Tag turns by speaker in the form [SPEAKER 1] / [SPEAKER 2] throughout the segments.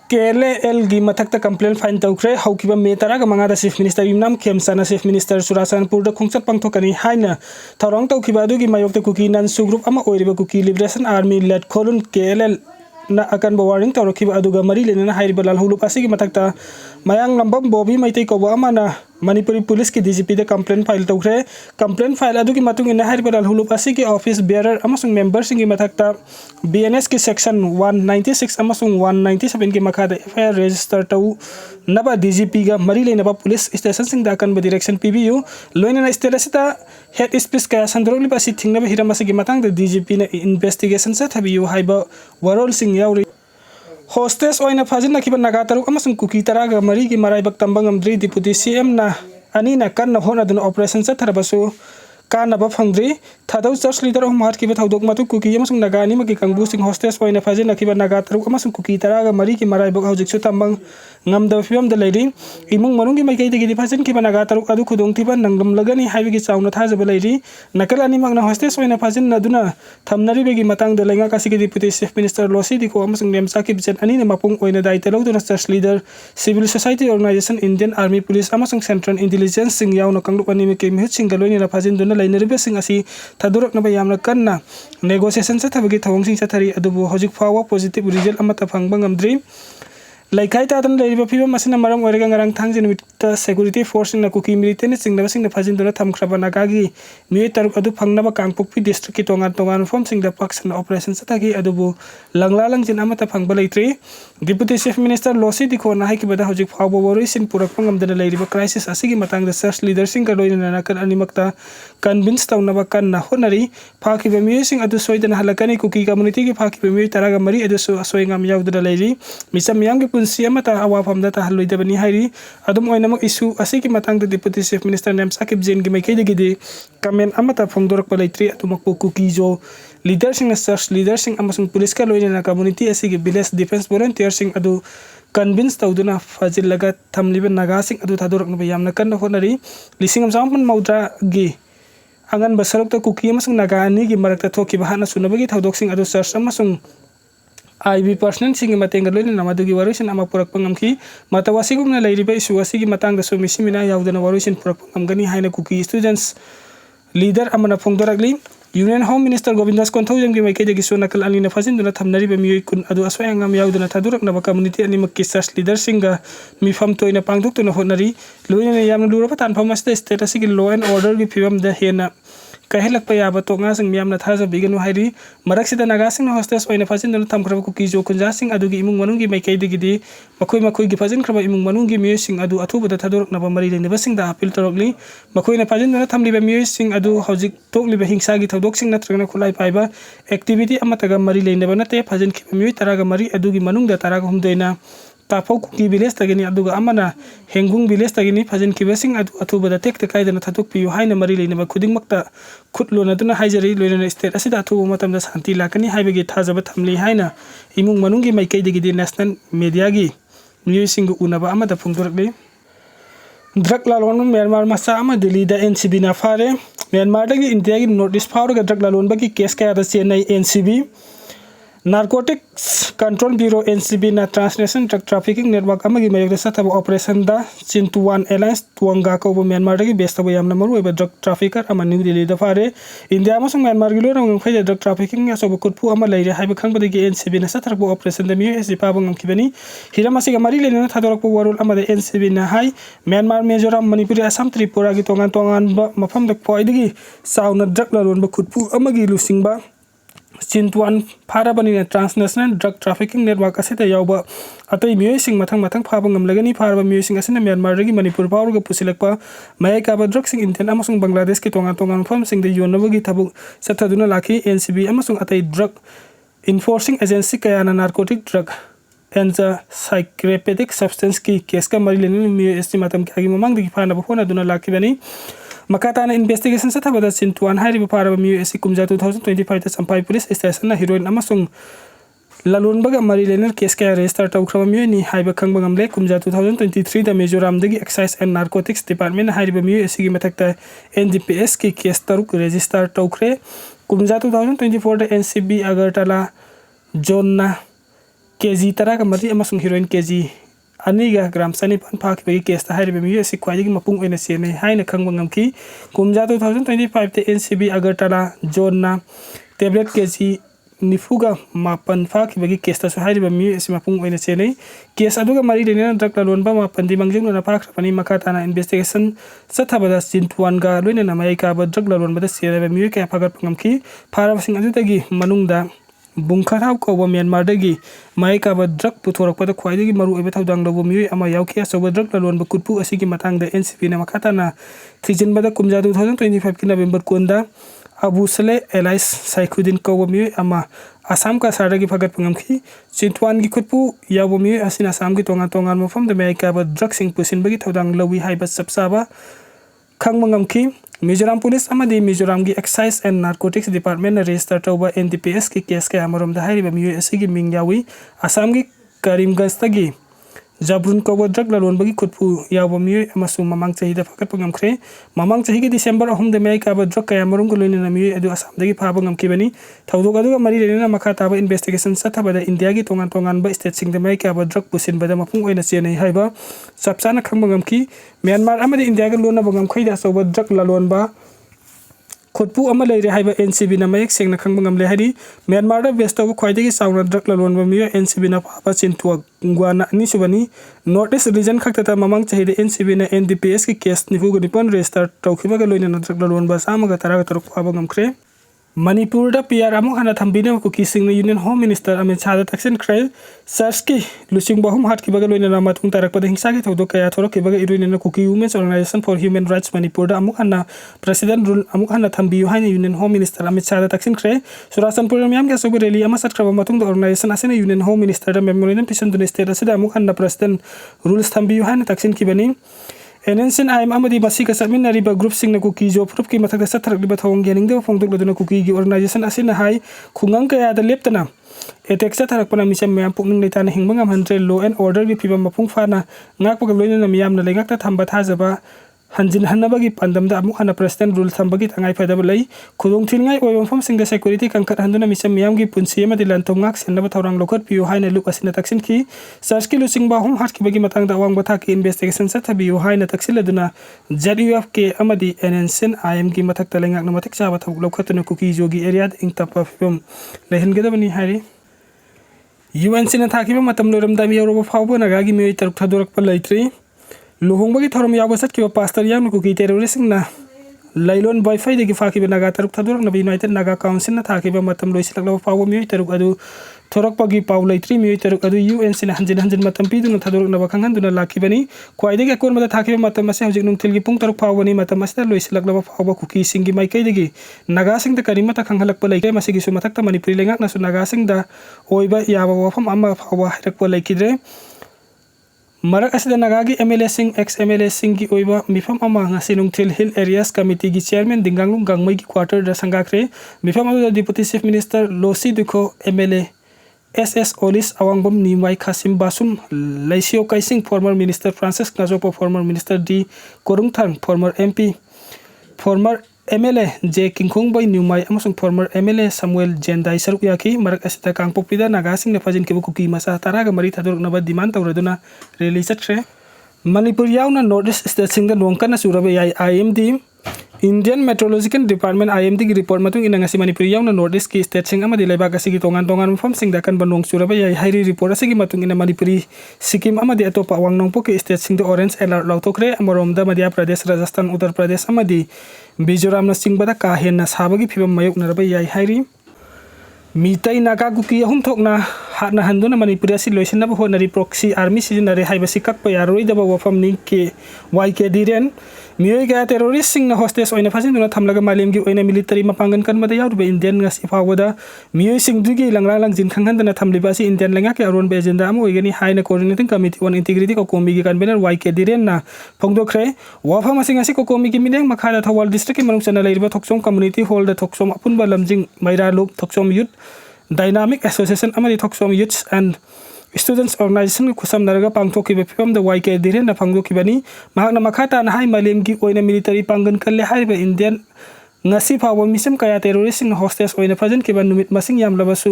[SPEAKER 1] KLL gi mathakta complaint fine tawkhre haukiba me taraga mangada chief minister imnam khemsana chief minister surasanpur da khungchak pangthokani haina thorong tawkiba adugi mayokta kuki nan sugroup ama oiriba kuki liberation army led kholun KLL na akan warning tawrakiba aduga mari lenana hairiba lalhulup asigi mathakta mayang lambam bobi maitai koba amana Manipuri police ki DGP de complaint file tawkhre complaint file adugi matung ina hairiba lalhulup asigi office bearer amasung members singi mathakta BNS ki section 196 amasung 197 ki makhada FIR register taw naba DGP ga mari lenaba police station sing da akan direction PBU loinana stelesita head speech ka sandroli basi thingnaba hiramasi gi matang da DGP na investigation sa thabiyu haiba warol sing yauri hostess oina fajin nakiba naga taruk amasung kuki taraga mari gi maraibak tambang amdri deputy CM na anina kanna hona dun operation sa tharabasu kanaba phangdri thadau church leader of mark ki thaudok matu kuki amasung naga ani magi kangbu sing hostess oina fajin nakiba naga taruk amasung kuki taraga mari gi maraibak hojik su tambang ngamda fiam da leiri imung manungi mai kai digi fajin ki naga taruk adu khudong tiba nanglam lagani haibi gi chauna thajaba leiri nakal ani magna hostess oina fajin naduna thamnari begi matang da lenga kasi gi deputy chief minister losi diko amasung nemsa ki bijan ani ne mapung oina daita logduna church leader civil society organization Indian army police amasung central intelligence sing yauna kanglup ani me ke mi singaloi ni fajin duna lainaribe sing asi thadurak na bayamna kanna negotiation sa thabagi thawong sing sa thari adubu hojik fawa positive result amata phangbang amdri laikai ta dan leiriba phiba masina maram oirega ngarang thangjin with security force na kuki military singnaba singna phajin dona thamkhraba nagagi mi taruk adu phangnaba kangpokpi district ki tongan form singda paksana operation satagi adubu langla langjin amata phangba leitri deputy chief minister losi dikho na haiki bada hojik phawbo boroi sin purak pangam dana leiriba crisis asigi matang da church leader sing ka loina na kan animakta convince tawnaba kan na honari phaki ba mi sing adu soidana halakani kuki community ki phaki ba mi taraga mari adu so asoingam yaudana leiri misam yang ki punsi amata awafamda ta haloida bani hairi adum oinamak issue asiki matang da deputy chief minister nem sakib jen gi mai kai digidi comment amata phongdorak palaitri atumak kuki jo leader sing na church leader sing amasung police ka loina na community asigi village defense volunteer sing adu convince tawduna fajil laga thamliba naga sing adu thadorak na bayamna kan honari lisingam sampan maudra gi angan basarok ta kuki amasung naga ani gi marakta thoki bahana sunabagi thaudok sing adu church amasung IB personal singi matenga loina namadugi warusin ama purak pangamki matawasi gumna lairiba isu wasigi matang da somisi mina yaudana warusin purak pangamgani haina kuki students leader amana phongdoragli Union Home Minister Govindas Konthau jamgi mai kai dagi sona kal alina fajin duna thamnari ba miyoi kun adu aswayangam yaudana thadurak na community ani makki church leader singa mi fam toina pangduk tuna honari loina yamna lurapa tan famasta state asigi law and order gi phibam da hena kahelak pa yaba to nga sing miyamna thaja biganu hairi marak sida naga sing hostess oina fajin duna thamkhra kuki jo kunja sing adugi imung manungi mai kai digi makoi gi fajin khra imung manungi mi sing adu athuba da thadurak na ba mari le ne sing da appeal torokli makoi na fajin duna thamli ba mi sing adu hojik tokli ba hingsa gi thodok sing natragna khulai paiba activity amataga mari le ne ba nate fajin ki mi taraga mari adugi manung da taraga humdoina tapau kuki village tagini aduga amana hengung village tagini fajin ki basing adu athuba da tek tekai dana thaduk piu haina mari leina ba khuding makta khutlo na duna haijari loina state asida athuba matam da santi lakani haibegi thajaba thamli haina imung manungi mai kai digi national media gi music unaba amada phungdorakle drug lalon Myanmar masa ama Delhi da NCB na fare Myanmar dagi India gi notice power ga drug lalon ba ki case ka da Chennai NCB Narcotics Control Bureau NCB na Transnational Drug Trafficking Network amagi mayogda sathaba operation da Chintu 1 Alliance tuanga ko Myanmar dagi besta bayam na maruoiba drug trafficker ama New Delhi da fare India amasung Myanmar gi lorang phai drug trafficking ya sobo kutpu ama leire haiba khangba dagi NCB na sathaba operation da mi esi pabang amkibani hiramasi ga mari lena thadorak po warul ama da NCB na hai Myanmar Mizoram Manipur Assam Tripura gi tongan ba mafam dak poi dagi sauna drug lalon ba khutpu amagi lusing ba Chintuan Parabani Transnational Drug Trafficking Network asita yauba atai miyoi mathang phabangam lagani paraba miyoi asina Myanmar ragi Manipur power ga pusilakpa mai ka ba drugs Indian amasung Bangladesh ki tongan form sing de yonabagi thabu sathaduna laki NCB amasung atai drug enforcing agency kayana narcotic drug and psychopathic substance ki case ka mari leni miyoi estimatam ki agi mamang de phana ba phona duna laki bani Makata na investigation sa thabada Chintuan hairi ba para ba mi esi kumja 2025 ta sampai police station na heroin amasung lalun baga mari lener case ka register ta ukhraba mi ni haiba khangba ngamle kumja 2023 da Mizoram dagi excise and narcotics department hairi ba mi esi gi mathakta NDPS ki case taruk register ta ukre kumja 2024 da NCB Agartala zone na KG तरा का मरी अमसुंग heroin KG अनिगा ग्राम सनिपान फाखिबगी case हाइरिबे मियो असि ख्वाइदगी मपुंग ओइना सेने हाइना खंगबा ngamki कुमजा 2025 ते NCB Agartala जोनना tablet KG निफुगा मापन फाखिबगी case तसु हाइरिबे मियो असि मपुंग ओइना सेने केस अदुगा मरी लेना ड्रग ललोनबा मापन दि मंगजिंग ना फाखरपनि मखाताना इन्वेस्टिगेशन सथाबदा सिनटुवानगा लोइना नामायका ब ड्रग ललोनबदा सेरेबे मियो के फागत ngamki फाराबसिंग अदुदगी मनुंगदा बुंखाराव कौबा म्यांमारदगी मायका ब ड्रग पुथोरकपदा ख्वाइदगी मरुओइबा थौदांग लौबो मियो अमा यावखि असौबा ड्रग ललोनबा कुटपु असिगी मतंगदा एनसीपी ना मखाताना थिजिनबदा कुमजा 2025 की नवंबर कोंदा अबुसले एलाइस साइखुदिन कौबा मियो अमा आसाम का सारगी फगत ngamki चिंतवान की खुटपु यावबो मियो असिन आसाम की तोंगा तोंगा मफम द मायका ब ड्रग सिंग पुसिनबगी थौदांग लौवी हाइबा सबसाबा खंगबा ngamki मिजोराम पुलिस अमदी मिजोराम की excise and narcotics department register तौबा एनडीपीएस की केस के अमरोम हाइरिबा मियो असिगी मिंग यावी आसाम की करीमगंज तगी जबरुन कौबा ड्रग ललोनबगी खुटपु यावबा मियो अमसु ममांग चाहिदा फकत ngamkhre ममांग चाहिए की दिसंबर 3 द मायका ब ड्रग कयामरुम को लोइना मियो अदु आसाम दगी फाबा ngamkibani थौदोग अदुगा मरी लेना मखा ताबा इन्वेस्टिगेशन सथाबदा इंडिया की तोंगान तोंगान ब स्टेट सिंग द मायका ब ड्रग पुसिन बदा मपुंग ओइना चेनै हाइबा सबसाना खंगबा ngamki म्यांमार अमदी इंडिया के लोना बंगम खैदा सौबा ड्रग ललोनबा खुटपु अमा लेरे हाइबा एनसीबी ना मयक सेंगना खंगबा ngamle हारि म्यांमार दा बेस्टो ख्वाइदगी साउना ड्रग ललोनबा मियो एनसीबी ना पापा चिंतुआ गुआना नि सुबनी नॉर्थ ईस्ट रीजन खक्तता ममांग चाहिदे एनसीबी ना एनडीपीएस की केस निफुग निपन रजिस्टर तौखिबा लोइना ड्रग ललोनबा सामगा तरागा तरक पाबा ngamkhre मणिपुर दा पीआर अमुक हना थंबिने कुकी सिंग union home minister Amit Shah तक्सिन ख्रे सर्च की लुसिंग बहुम हाट की बगल लोइना मातुंग तरकपद हिंसा के थौदो कया थोरक की बगल इरुइना Kuki women's organisation for human rights Manipur दा अमुक हना प्रेसिडेंट रूल अमुक हना थंबियु हाइन union home minister Amit Shah तक्सिन ख्रे सुरासनपुर मियाम के सब रैली अमा सटख्रबा मातुंग दा ऑर्गेनाइजेशन असेना यूनियन होम मिनिस्टर दा मेमोरेंडम पिसन दुने स्टेट असिदा अमुक हना प्रेसिडेंट रूल्स थंबियु हाइन तक्सिन की बनी एनएनसीन आईएम अमदी मसी का समिनारिबा ग्रुप सिंगना कुकी जो प्रूफ की मथक सथरकलिबा थौंग गेनिंगदो फोंदोकलदुना कुकी की ऑर्गेनाइजेशन असिना हाई खुंगंग कयादा लेप्तना एटेक सथरकपना मिसम म्याम पुकनिंग लेताना हिंगबा ngamhantre लॉ एंड ऑर्डर की फिबम मपुंग फाना ngakpaga लोइना मियामना लेंगाकता थंबा थाजबा हंजिन हन्नबगी पंदमदा अमुक हना प्रेसिडेंट रूल थंबगी तंगाई फदब लई खुदोंग थिनगाई ओय मफम सिंग सिक्योरिटी कंकट हंदुना मिसम मियाम की पुंसी अमदि लंतों ngak सेनबा थौरांग लोखर पियो हाइना लुक असिना तक्सिन की सर्च की लुसिंग बा होम हाट की बगी मतंग दा वांग बथा की इन्वेस्टिगेशन सथबियो हाइना तक्सिलदुना जेडयूएफ के अमदि एनएनसीन आईएम की मथक तलेंगाक न मथक चाबा थौ लोखतुना कुकी जोगी एरिया इंगतप फिबम लेहनगदबनी हारि यूएनसीना थाकिबा मतम लोरमदा मियोरबा फावबो नगागी मियोय तरक थदोरकपा लैत्रि लुहोंबगी थरम यावबा सटकिबा पास्टर याम कुकी टेररिस्ट ना लैलोन वाईफाई दगी फाकिबा नगा तरक थदोरक नबी यूनाइटेड नागा काउंसिल ना थाकिबा मतम लोइसलकलबा फावबा मियोय तरक अदु थोरकपगी पाव लैत्रि मियोय तरक अदु यूएनसीना हंजिन हंजिन मतम पिदुना थदोरक नबा खंगनदुना लाखिबनी ख्वाइदगी अकोरमदा थाकिबा मतम असे हजिक नुंगथिलगी पुंग तरक फावबनी मतम असे लोइसलकलबा फावबा कुकी सिंगी माइकैदगी नागा सिंग द करिमता खंगहलकपा लैके मसिगी सु मथक्ता मणिपुरी लेंगाक नसु नागा सिंग द ओइबा याबा वफम अमा फावबा हाइरकपा लैकिद्रे मरक असिदा नगागी एमएलए सिंग एक्स एमएलए सिंग की ओइबा मिफम अमा ngasi नुंगथिल हिल एरियास कमिटी की चेयरमैन दिंगांगलुंग गांगमै की क्वार्टर द संगाख्रे मिफम अदु deputy chief minister Losii Dikho MLA SS Olish Awangbou Newmai Khashim बासुम लैसियो Keishing former minister Francis Ngajokpa former minister D Korungthang former MP former MLA J Kingkhong बै न्यूमाई अमसुंग फॉर्मर एमएलए समुएल जेंदाई सरुक याकी मरक असिता कांगपोकपिदा नागासिंग ने फजिन केबु कुकी मसा तरागा मरी थदोरकनबा डिमांड तौरदुना रैली चट्रे मणिपुर यावना नॉर्थ ईस्ट स्टेट सिंग द नोंकना सुरबे याई IMD Indian meteorological department IMD की रिपोर्ट मतुंग इना ngasi मणिपुर यावना नॉर्थ ईस्ट की स्टेट सिंग अमदि लेबाक असिगी तोंगान तोंगान मफम सिंग द कनबा नोंग सुरबे याई हाइरी रिपोर्ट असिगी मतुंग इना मणिपुरी सिक्किम अमदि अतोपा वांगनोंगपो के स्टेट सिंग द ऑरेंज अलर्ट लौथोखरे अमरोमदा मध्य प्रदेश राजस्थान उत्तर प्रदेश अमदि मिजोराम चिंबदा का हेन्ना साबगी फिबम मायोकनरबा याई हाइरी मीतै नागा कुकी अहुम थोकना हाटना हंदुना मणिपुर असि लोइसनबा होनरी प्रॉक्सी आर्मी सिजनरे हाइबसि ककपा यारोइदबा वफमनि के वाईके दिरेन मियोय गा टेररिस्ट सिंग होस्टेस ओइना फासिनदुना थमलगा मालेमगी ओइना मिलिटरी मपांगन कनबदा यावरुबा इंडियन ngasi फावदा मियोय सिंग दुगी लंगला लंगजिन खंगहंदना थमलिबा असि इंडियन लेंगा के अरोन बे एजेंडा अम ओइगनि हाइना coordinating committee on integrity COCOMI की कन्वेनर वाईके दिरेन ना फोंगदोखरे वफम असि ngasi को कोमी की मिलेंग मखादा थवाल डिस्ट्रिक्ट के मनुंग चना लैरबा थोकसोम कम्युनिटी हॉल द थोकसोम अपुनबा लमजिंग मैरा लोक थोकसोम यूथ डायनामिक एसोसिएशन अमदि Thoksom youths and students organisation खुसम नरगा पांगथोखिबा फिबम द वाईके दिरेन फंगदोखिबनी महाकना मखाता ना हाई मालेमगी ओइना मिलिटरी पांगन कल्ले हाइबा इंडियन ngasi फावो मिसम कया टेररिस्ट सिंग hostages ओइना फजन किबा नुमित मसिंग यामलबसु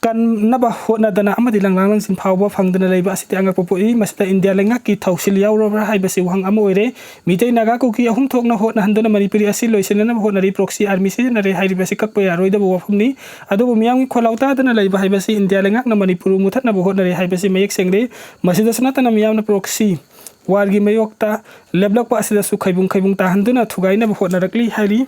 [SPEAKER 1] kanaba hotnadana amadi langlang sin phawba phangdana leiba asite angak popoi masita India lenga ki thausil yaurobra haibasi wang ama oire mitei naga kuki ahum thokna hotna handana manipuri asi loisenana hotnari proxy army se nare hairibasi kakpa yaroida wafumni adu miyang kholauta dana leiba haibasi India lenga na manipuru muthatna hotnari haibasi mayek sengre masida sanatana miyamna proxy wargi mayokta leblak pa asida su khaibung ta handuna thugaina hotnarakli hairi